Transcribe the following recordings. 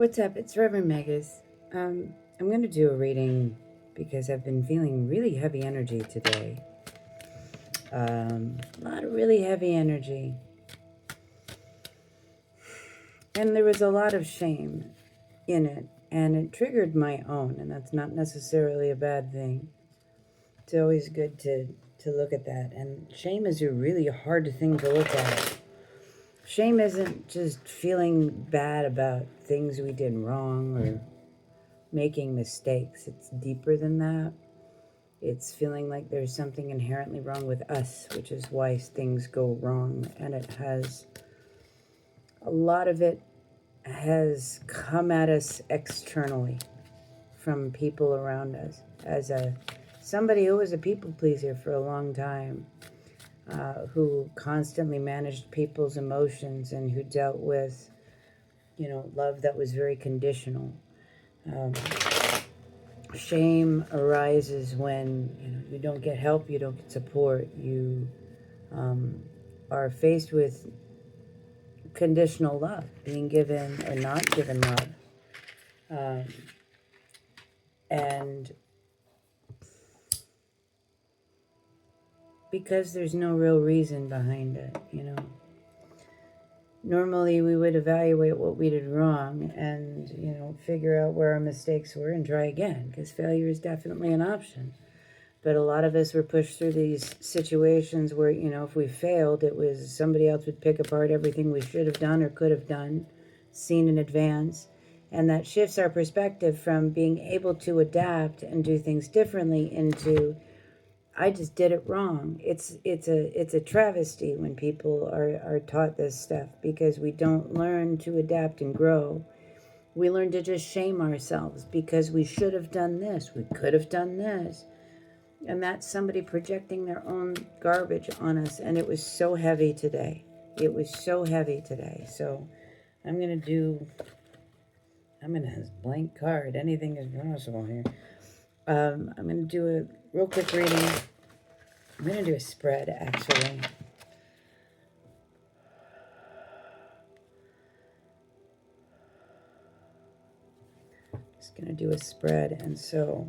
What's up? It's Reverend Megas. I'm going to do a reading because I've been feeling really heavy energy today. A lot of really heavy energy. And there was a lot of shame in it. And it triggered my own. And that's not necessarily a bad thing. It's always good to look at that. And shame is a really hard thing to look at. Shame isn't just feeling bad about things we did wrong or making mistakes, it's deeper than that. It's feeling like there's something inherently wrong with us, which is why things go wrong. And it has, a lot of it has come at us externally from people around us. As somebody who was a people pleaser for a long time, who constantly managed people's emotions and who dealt with, love that was very conditional. Um, Shame arises when you don't get help, you don't get support, you um, are faced with conditional love, being given or not given love, um, and because there's no real reason behind it. Normally, we would evaluate what we did wrong and figure out where our mistakes were and try again, because failure is definitely an option. But a lot of us were pushed through these situations where, if we failed, it was somebody else would pick apart everything we should have done or could have done, seen in advance. And that shifts our perspective from being able to adapt and do things differently into, I just did it wrong. It's a travesty when people are taught this stuff, because we don't learn to adapt and grow. We learn to just shame ourselves because we should have done this, we could have done this. And that's somebody projecting their own garbage on us. And it was so heavy today. It was so heavy today. So I'm going to blank card. Anything is possible here. I'm going to do a real quick reading. I'm going to do a spread, actually. Just going to do a spread. And so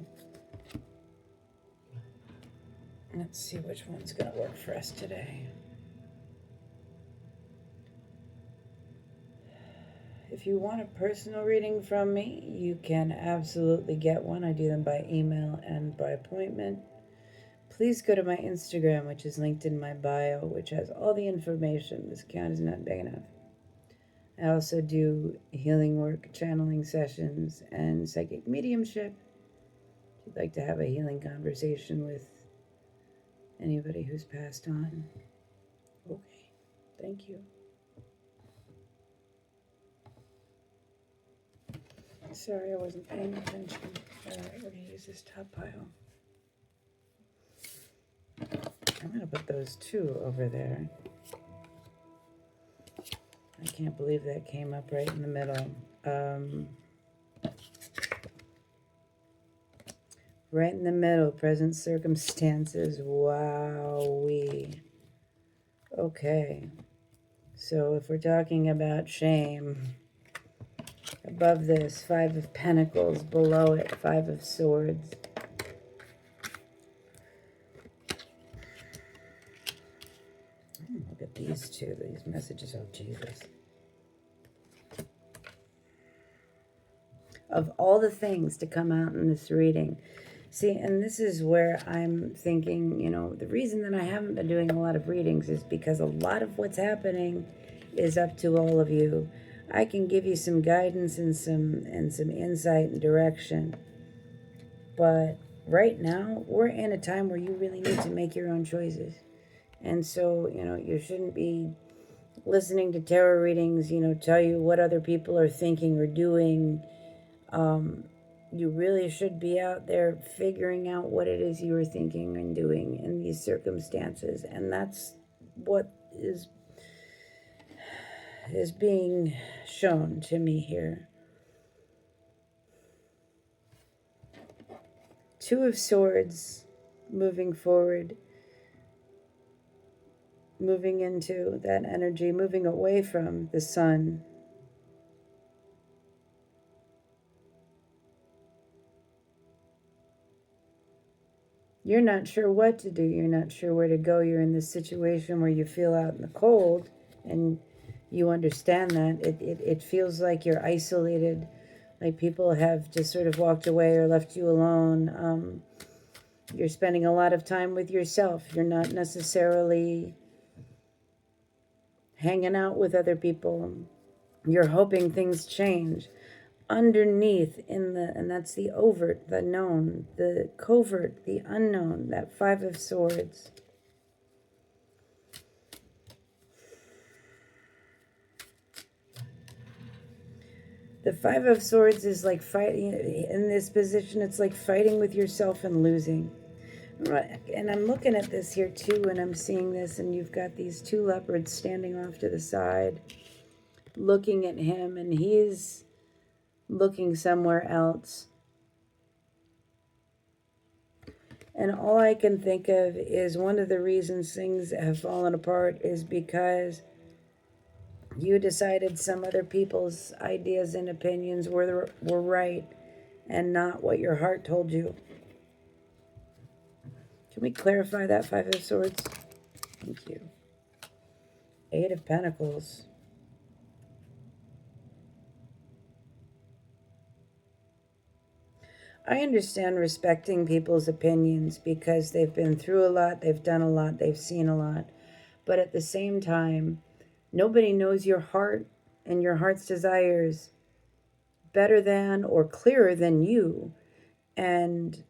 let's see which one's going to work for us today. If you want a personal reading from me, you can absolutely get one. I do them by email and by appointment. Please go to my Instagram, which is linked in my bio, which has all the information. This account is not big enough. I also do healing work, channeling sessions, and psychic mediumship. If you'd like to have a healing conversation with anybody who's passed on. Okay, thank you. Sorry, I wasn't paying attention. Alright, we're going to use this top pile. I'm going to put those two over there. I can't believe that came up right in the middle. Right in the middle, present circumstances. Wowee. Okay. So if we're talking about shame, above this, Five of Pentacles. Below it, Five of Swords. Look at these two, these messages of Jesus. Of all the things to come out in this reading. See, and this is where I'm thinking, the reason that I haven't been doing a lot of readings is because a lot of what's happening is up to all of you. I can give you some guidance and some insight and direction. But right now, we're in a time where you really need to make your own choices. And so, you shouldn't be listening to tarot readings, tell you what other people are thinking or doing. You really should be out there figuring out what it is you are thinking and doing in these circumstances. And that's what is being shown to me here. Two of Swords, moving forward, moving into that energy, moving away from the sun. You're not sure what to do. You're not sure where to go. You're in this situation where you feel out in the cold, and you understand that. It feels like you're isolated, like people have just sort of walked away or left you alone. You're spending a lot of time with yourself. You're not necessarily hanging out with other people. You're hoping things change. Underneath and that's the overt, the known, the covert, the unknown, that Five of Swords. The Five of Swords is like fighting in this position. It's like fighting with yourself and losing. Right. And I'm looking at this here too, and I'm seeing this, and you've got these two leopards standing off to the side, looking at him, and he's looking somewhere else. And all I can think of is one of the reasons things have fallen apart is because you decided some other people's ideas and opinions were right and not what your heart told you. Can we clarify that Five of Swords? Thank you. Eight of Pentacles. I understand respecting people's opinions because they've been through a lot, they've done a lot, they've seen a lot. But at the same time, nobody knows your heart and your heart's desires better than or clearer than you. And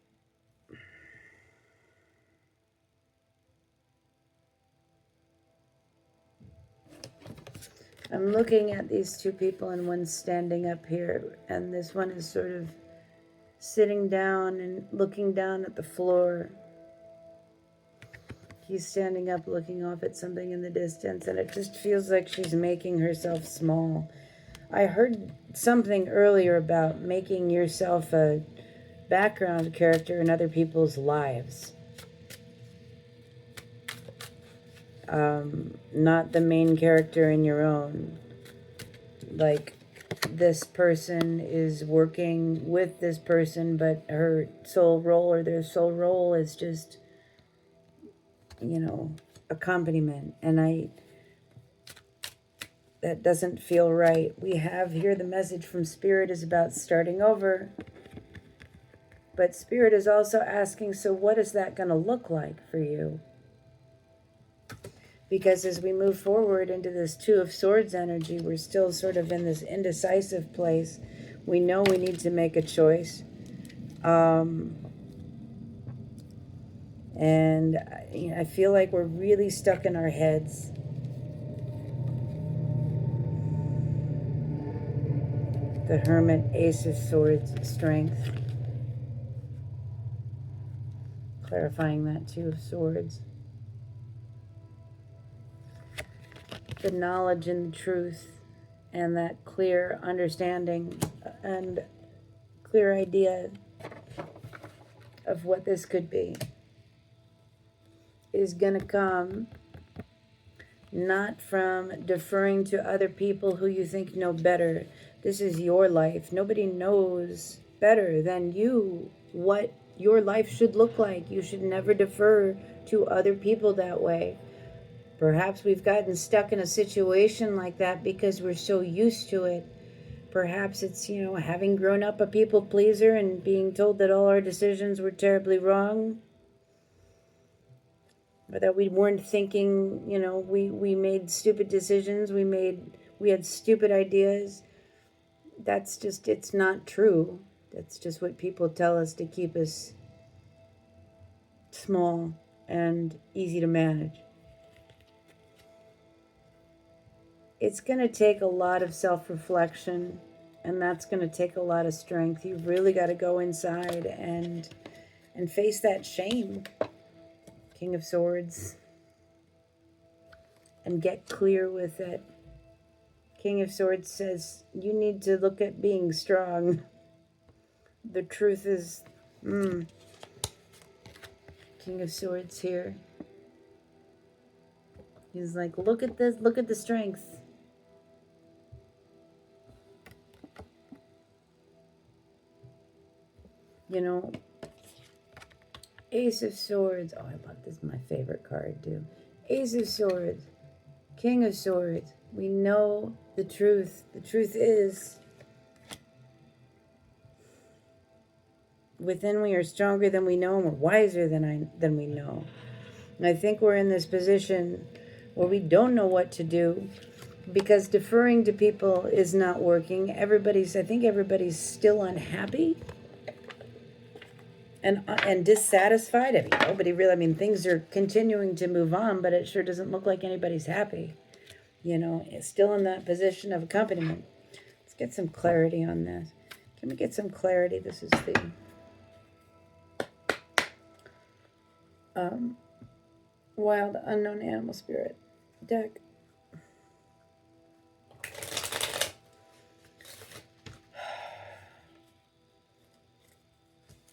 I'm looking at these two people, and one's standing up here, and this one is sort of sitting down and looking down at the floor. He's standing up looking off at something in the distance, and it just feels like she's making herself small. I heard something earlier about making yourself a background character in other people's lives. Not the main character in your own. Like, this person is working with this person, but her sole role or their sole role is just, you know, accompaniment. And that doesn't feel right. We have here the message from Spirit is about starting over. But Spirit is also asking, so what is that going to look like for you? Because as we move forward into this Two of Swords energy, we're still sort of in this indecisive place. We know we need to make a choice. And I feel like we're really stuck in our heads. The Hermit, Ace of Swords, Strength. Clarifying that Two of Swords. The knowledge and the truth and that clear understanding and clear idea of what this could be is going to come not from deferring to other people who you think know better. This is your life. Nobody knows better than you what your life should look like. You should never defer to other people that way. Perhaps we've gotten stuck in a situation like that because we're so used to it. Perhaps it's, having grown up a people pleaser and being told that all our decisions were terribly wrong. Or that we weren't thinking, we made stupid decisions. We had stupid ideas. That's just, it's not true. That's just what people tell us to keep us small and easy to manage. It's going to take a lot of self-reflection, and that's going to take a lot of strength. You've really got to go inside and face that shame, King of Swords, and get clear with it. King of Swords says you need to look at being strong. The truth is, King of Swords here. He's like, look at this, look at the strength. Ace of Swords. Oh, I love this. My favorite card, too. Ace of Swords. King of Swords. We know the truth. The truth is, within we are stronger than we know, and we're wiser than we know. And I think we're in this position where we don't know what to do because deferring to people is not working. I think everybody's still unhappy and dissatisfied. I mean, nobody really. I mean, things are continuing to move on, but it sure doesn't look like anybody's happy. It's still in that position of accompaniment. Let's get some clarity on this. Can we get some clarity? This is the Wild Unknown Animal Spirit deck.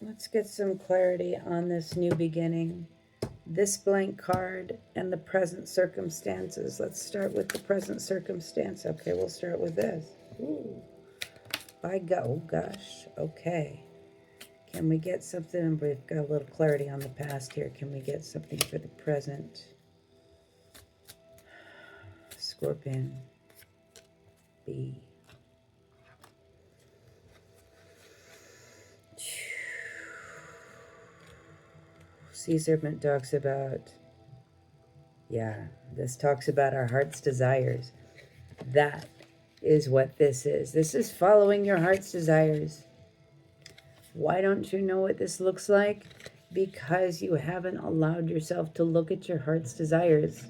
Let's get some clarity on this new beginning, this blank card, and the present circumstances. Let's start with the present circumstance. Okay, we'll start with this. Ooh. Oh gosh. Okay. Can we get something? We've got a little clarity on the past here. Can we get something for the present? Scorpion. B. Sea Serpent talks about, this talks about our heart's desires. That is what this is. This is following your heart's desires. Why don't you know what this looks like? Because you haven't allowed yourself to look at your heart's desires.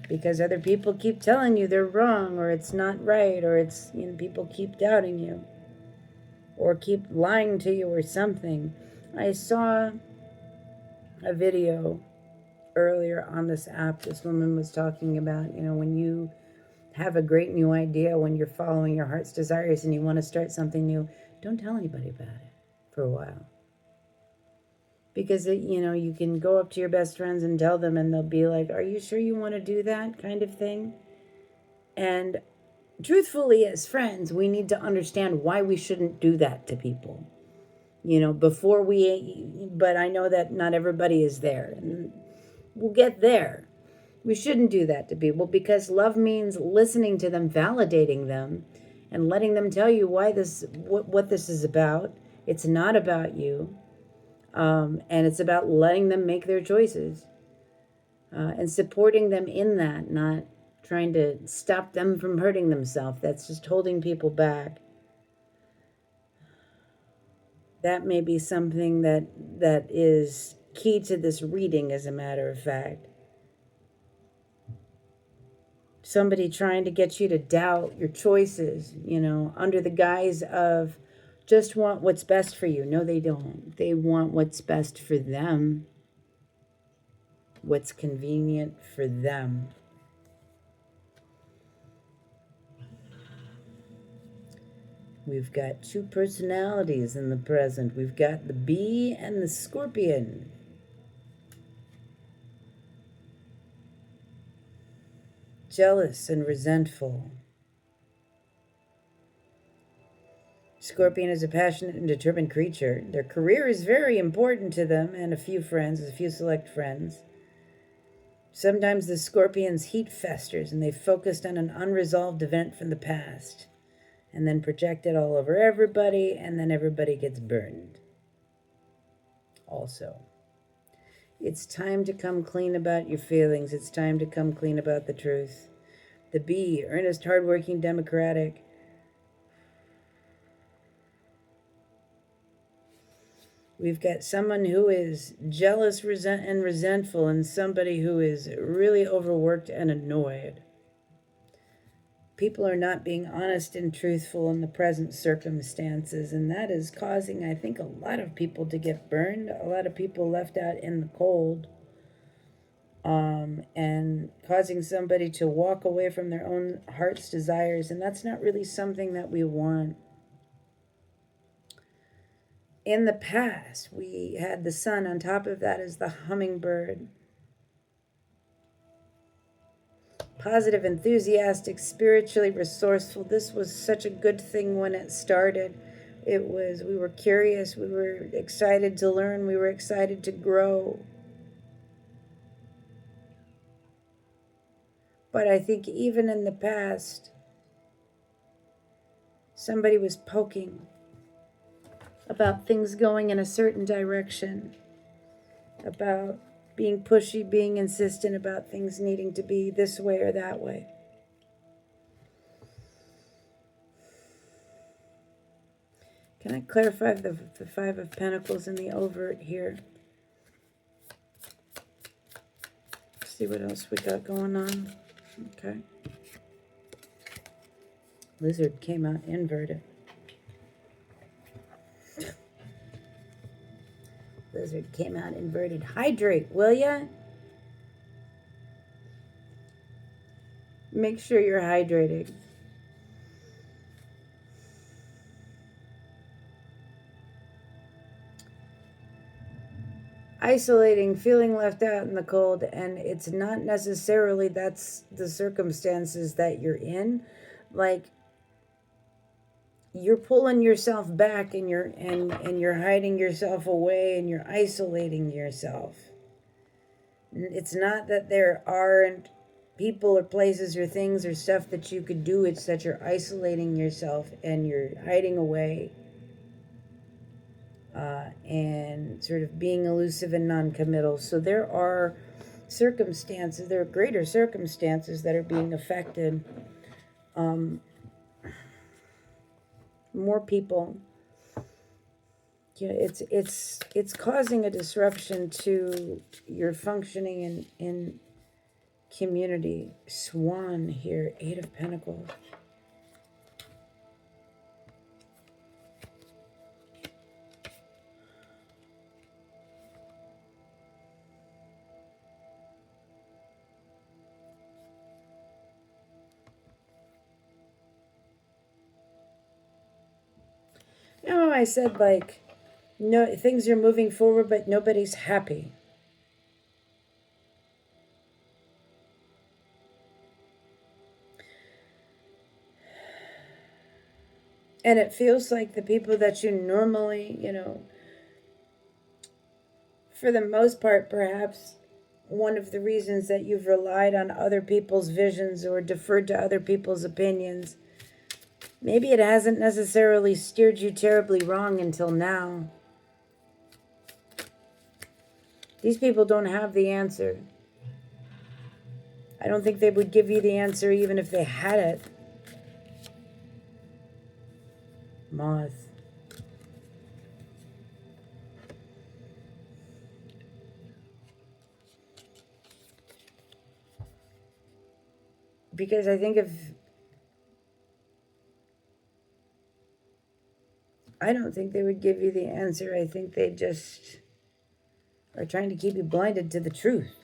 Because other people keep telling you they're wrong, or it's not right, or it's, people keep doubting you, or keep lying to you, or something. I saw a video earlier on this app. This woman was talking about, when you have a great new idea, when you're following your heart's desires and you want to start something new, don't tell anybody about it for a while. Because, you can go up to your best friends and tell them, and they'll be like, are you sure you want to do that kind of thing? And truthfully, as friends, we need to understand why we shouldn't do that to people. But I know that not everybody is there, and we'll get there. We shouldn't do that to people because love means listening to them, validating them, and letting them tell you what this is about. It's not about you, and it's about letting them make their choices and supporting them in that, not trying to stop them from hurting themselves. That's just holding people back. That may be something that is key to this reading, as a matter of fact. Somebody trying to get you to doubt your choices, under the guise of just want what's best for you. No, they don't. They want what's best for them, what's convenient for them. We've got two personalities in the present. We've got the bee and the scorpion. Jealous and resentful. Scorpion is a passionate and determined creature. Their career is very important to them and a few select friends. Sometimes the scorpion's heat festers and they focused on an unresolved event from the past and then project it all over everybody, and then everybody gets burned. Also, it's time to come clean about your feelings. It's time to come clean about the truth. The bee, earnest, hardworking, democratic. We've got someone who is jealous, and resentful, and somebody who is really overworked and annoyed. People are not being honest and truthful in the present circumstances, and that is causing, I think, a lot of people to get burned, a lot of people left out in the cold, and causing somebody to walk away from their own heart's desires, and that's not really something that we want. In the past, we had the sun. On top of that is the hummingbird. Positive, enthusiastic, spiritually resourceful. This was such a good thing when it started. We were curious, we were excited to learn, we were excited to grow. But I think even in the past, somebody was poking about things going in a certain direction, about being pushy, being insistent about things needing to be this way or that way. Can I clarify the Five of Pentacles in the overt here? See what else we got going on. Okay. Lizard came out inverted. Lizard came out inverted. Hydrate, will ya? Make sure you're hydrated. Isolating, feeling left out in the cold, and it's not necessarily that's the circumstances that you're in. Like, you're pulling yourself back and you're hiding yourself away and you're isolating yourself. It's not that there aren't people or places or things or stuff that you could do. It's that you're isolating yourself and you're hiding away and sort of being elusive and non-committal. So there are circumstances, there are greater circumstances that are being affected. More people. Yeah, it's causing a disruption to your functioning in community. Swan here, Eight of Pentacles. You know, I said, like, no, things are moving forward, but nobody's happy. And it feels like the people that you normally, for the most part, perhaps one of the reasons that you've relied on other people's visions or deferred to other people's opinions, maybe it hasn't necessarily steered you terribly wrong until now. These people don't have the answer. I don't think they would give you the answer even if they had it. Moth. Because I think I don't think they would give you the answer. I think they just are trying to keep you blinded to the truth.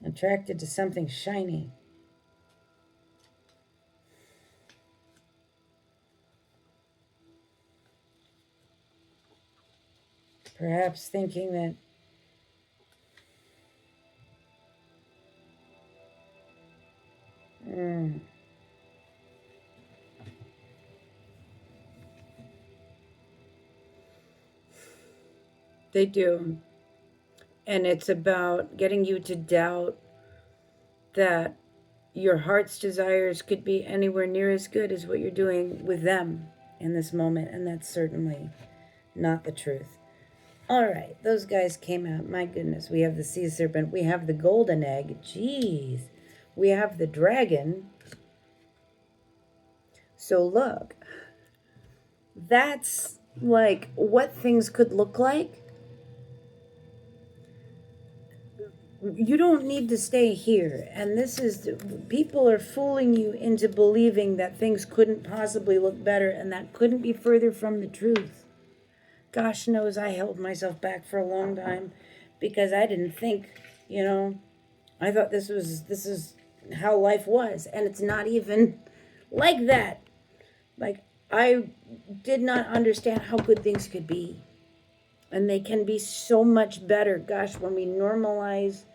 Attracted to something shiny. Perhaps thinking that they do. And it's about getting you to doubt that your heart's desires could be anywhere near as good as what you're doing with them in this moment. And that's certainly not the truth. All right, those guys came out. My goodness, we have the sea serpent. We have the golden egg. Jeez. We have the dragon. So look, that's like what things could look like. You don't need to stay here. And this is, people are fooling you into believing that things couldn't possibly look better, and that couldn't be further from the truth. Gosh knows I held myself back for a long time because I didn't think, I thought this is how life was, and it's not even like that. Like, I did not understand how good things could be, and they can be so much better. Gosh, when we normalize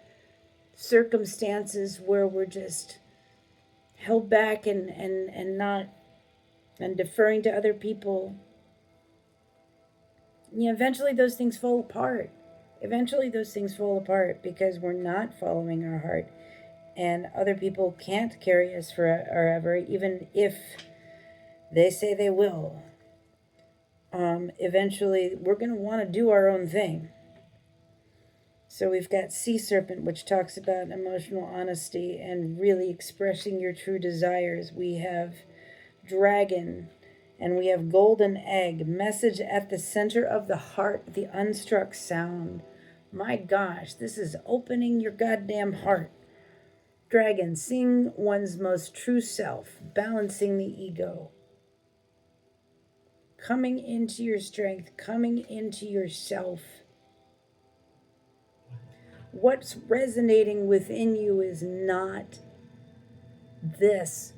circumstances where we're just held back and not, and deferring to other people, eventually those things fall apart. Eventually those things fall apart because we're not following our heart, and other people can't carry us forever, even if they say they will. Eventually we're going to want to do our own thing. So we've got Sea Serpent, which talks about emotional honesty and really expressing your true desires. We have Dragon, and we have Golden Egg, message at the center of the heart, the unstruck sound. My gosh, this is opening your goddamn heart. Dragon, seeing one's most true self, balancing the ego. Coming into your strength, coming into yourself. What's resonating within you is not this.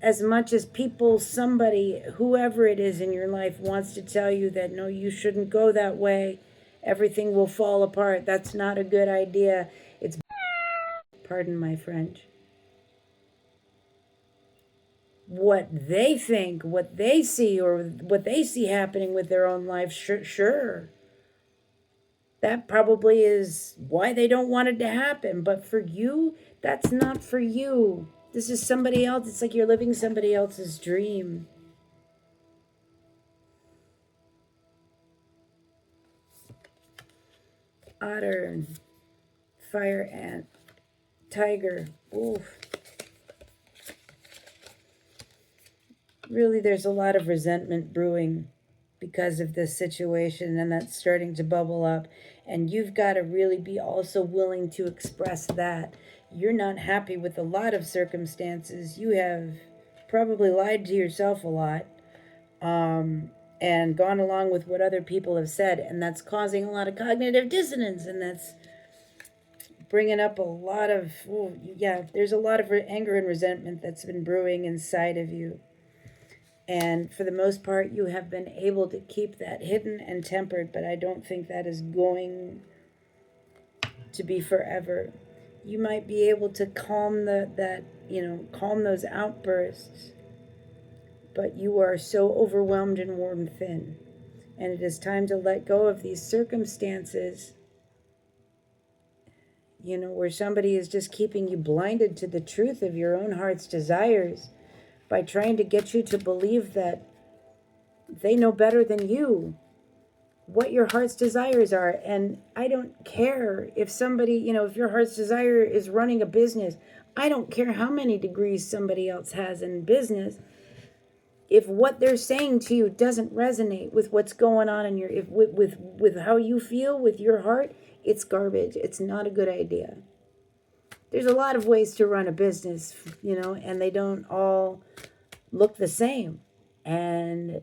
As much as people, somebody, whoever it is in your life wants to tell you that, no, you shouldn't go that way, everything will fall apart, that's not a good idea. It's, pardon my French. What they think, what they see, or what they see happening with their own life, sure. That probably is why they don't want it to happen. But for you, that's not for you. This is somebody else. It's like you're living somebody else's dream. Otter, fire ant, tiger. Oof. Really, there's a lot of resentment brewing because of this situation, and that's starting to bubble up. And you've got to really be also willing to express that. You're not happy with a lot of circumstances. You have probably lied to yourself a lot, and gone along with what other people have said, and that's causing a lot of cognitive dissonance, and that's bringing up a lot of, there's a lot of anger and resentment that's been brewing inside of you. And for the most part, you have been able to keep that hidden and tempered, but I don't think that is going to be forever. You might be able to calm calm those outbursts, but you are so overwhelmed and worn thin. And it is time to let go of these circumstances, where somebody is just keeping you blinded to the truth of your own heart's desires by trying to get you to believe that they know better than you what your heart's desires are. And I don't care if somebody, if your heart's desire is running a business, I don't care how many degrees somebody else has in business. If what they're saying to you doesn't resonate with what's going on in with how you feel with your heart, it's garbage. It's not a good idea. There's a lot of ways to run a business, and they don't all look the same. And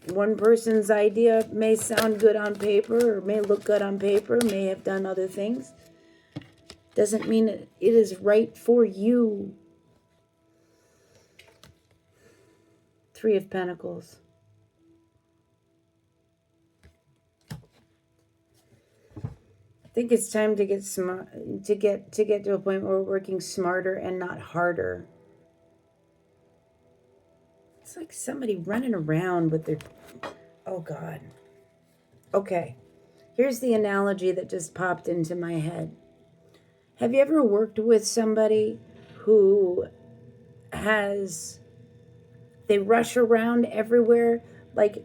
one person's idea may sound good on paper, or may look good on paper, may have done other things. Doesn't mean it is right for you. Three of Pentacles. I think it's time to get smart, to get to a point where we're working smarter and not harder. It's like somebody running around with their, oh God. Okay, here's the analogy that just popped into my head. Have you ever worked with somebody who they rush around everywhere? Like,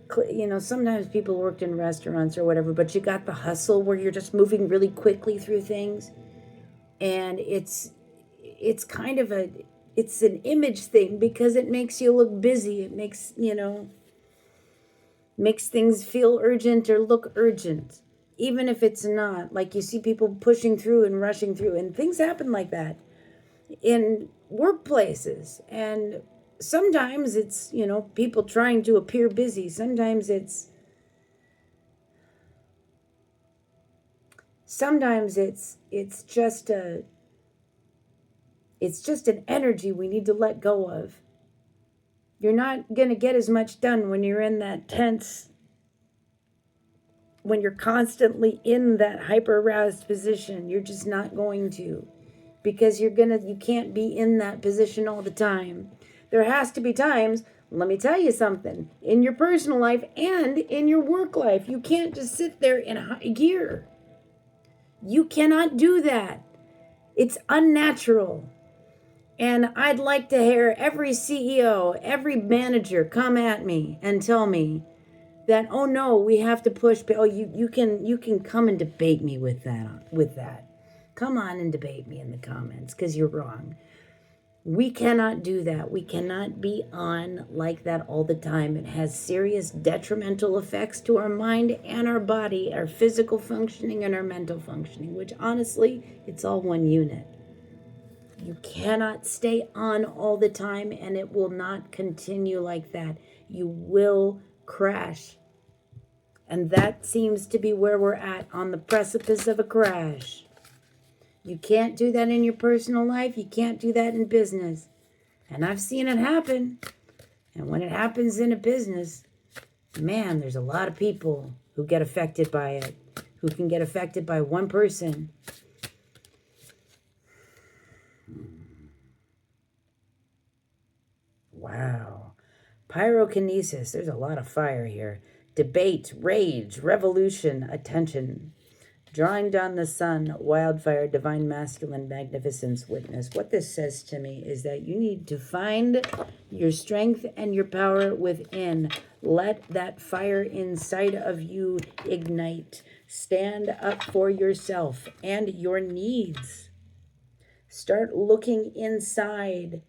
sometimes people worked in restaurants or whatever, but you got the hustle where you're just moving really quickly through things. And it's kind of it's an image thing because it makes you look busy. It makes, makes things feel urgent or look urgent, even if it's not. Like, you see people pushing through and rushing through, and things happen like that in workplaces. And sometimes it's, people trying to appear busy. Sometimes it's just an energy we need to let go of. You're not going to get as much done when you're in that tense, when you're constantly in that hyper aroused position. You're just not going to. because you can't be in that position all the time. There has to be times, let me tell you something, in your personal life and in your work life. You can't just sit there in high gear. You cannot do that. It's unnatural. And I'd like to hear every CEO, every manager come at me and tell me that, oh no, we have to push. Oh, you can come and debate me with that. Come on and debate me in the comments, because you're wrong. We cannot do that. We cannot be on like that all the time. It has serious detrimental effects to our mind and our body, our physical functioning and our mental functioning, which honestly, it's all one unit. You cannot stay on all the time, and it will not continue like that. You will crash. And that seems to be where we're at, on the precipice of a crash. You can't do that in your personal life. You can't do that in business. And I've seen it happen. And when it happens in a business, man, there's a lot of people who get affected by it, who can get affected by one person. Wow. Pyrokinesis. There's a lot of fire here. Debate, rage, revolution, attention. Drawing down the sun, wildfire, divine masculine magnificence, witness. What this says to me is that you need to find your strength and your power within. Let that fire inside of you ignite. Stand up for yourself and your needs. Start looking inside.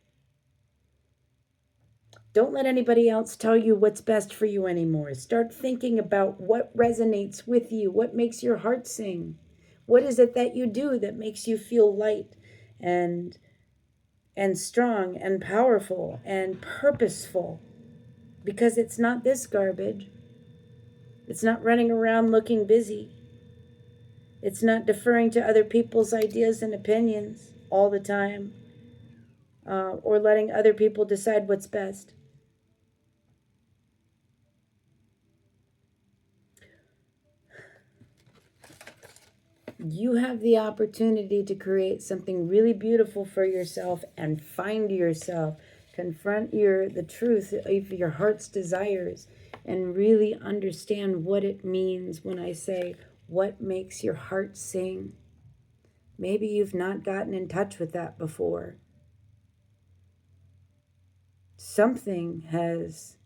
Don't let anybody else tell you what's best for you anymore. Start thinking about what resonates with you, what makes your heart sing. What is it that you do that makes you feel light and strong and powerful and purposeful? Because it's not this garbage. It's not running around looking busy. It's not deferring to other people's ideas and opinions all the time, or letting other people decide what's best. You have the opportunity to create something really beautiful for yourself and find yourself. Confront the truth of your heart's desires and really understand what it means when I say, what makes your heart sing? Maybe you've not gotten in touch with that before. Something has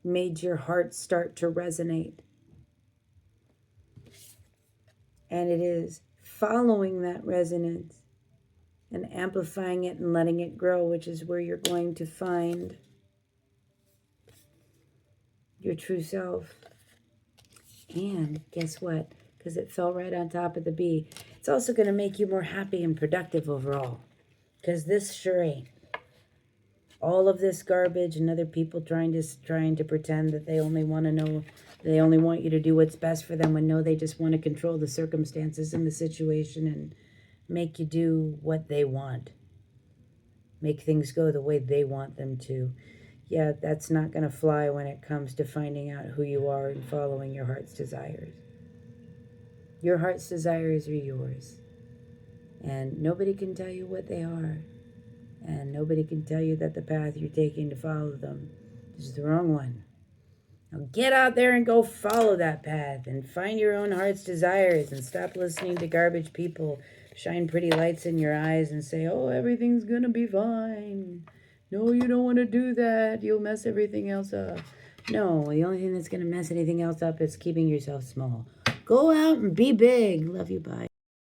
made your heart start to resonate. And it is following that resonance and amplifying it and letting it grow, which is where you're going to find your true self. And guess what? Because it fell right on top of the bee, it's also going to make you more happy and productive overall. Because this sure ain't. All of this garbage and other people trying to pretend that they only want to know, they only want you to do what's best for them, when no, they just want to control the circumstances and the situation and make you do what they want. Make things go the way they want them to. Yeah, that's not going to fly when it comes to finding out who you are and following your heart's desires. Your heart's desires are yours. And nobody can tell you what they are. And nobody can tell you that the path you're taking to follow them is the wrong one. Now get out there and go follow that path and find your own heart's desires, and stop listening to garbage people shine pretty lights in your eyes and say, oh, everything's going to be fine. No, you don't want to do that. You'll mess everything else up. No, the only thing that's going to mess anything else up is keeping yourself small. Go out and be big. Love you. Bye.